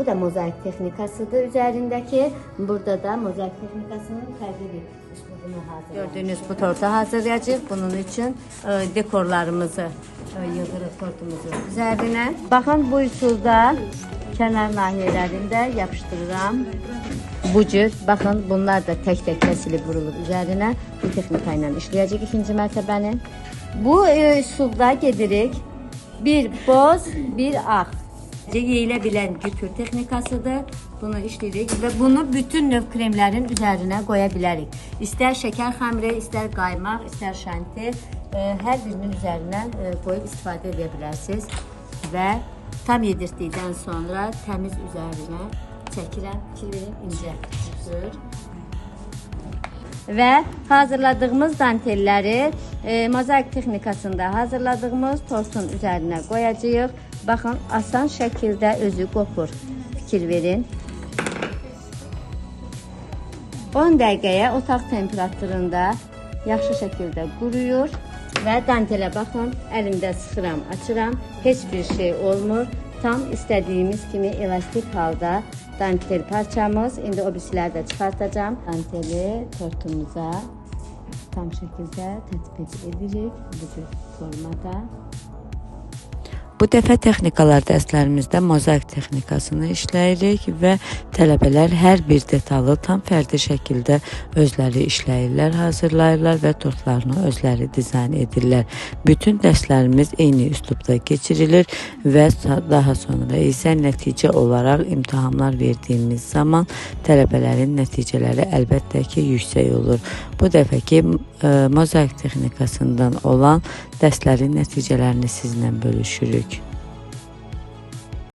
Bu da mozaik texnikasıdır üzerindeki. Burada da mozaik texnikasının fərqli bir üslubunu hazırlayacağız. Gördüğünüz bu tortu hazırlayacağız. Bunun için dekorlarımızı yığırıq tortumuzun üzerine. Bakın bu üsulda kenar nahiyelerinde yapıştırıram. Bu cür, bakın bunlar da tek kesilip vurulur üzerine. Bu texnikayla işleyecek ikinci mərtəbəni. Bu üsulda gedirik. Bir boz, bir ağ. Yeyiləbilən gütür texnikasıdır. Bunu işləyirik və bunu bütün növ kremlərin üzərinə qoya bilərik. İstər şəkər xəmiri, istər qaymaq, istər şanti, hər birinin üzərinə qoyub istifadə edə bilərsiniz. Və tam yedirdikdən sonra təmiz üzərinə çəkirəm ki, incə çıxır. Və hazırladığımız dantelləri mozaik texnikasında hazırladığımız tortun üzərinə qoyacağıq. Baxın, asan şəkildə özü qopur. Fikir verin. 10 dəqiqəyə otaq temperaturunda yaxşı şəkildə quruyur. Və dantelə baxın, əlimdə sıxıram, açıram. Heç bir şey olmur. Tam istədiyimiz kimi elastik halda dantel parçamız. İndi o birisiləri də çıxartacağım. Danteli tortumuza tam şəkildə tətbiq edirik. Bu cür formada. Bu dəfə texnikalar dərslərimizdə mozaik texnikasını işləyirik və tələbələr hər bir detalı tam fərdi şəkildə özləri işləyirlər, hazırlayırlar və tortlarını özləri dizayn edirlər. Bütün dərslərimiz eyni üslubda keçirilir və daha sonra isə nəticə olaraq imtahanlar verdiyimiz zaman tələbələrin nəticələri əlbəttə ki, yüksək olur. Bu dəfəki mozaik texnikasından olan dərslərin nəticələrini sizlə bölüşürük.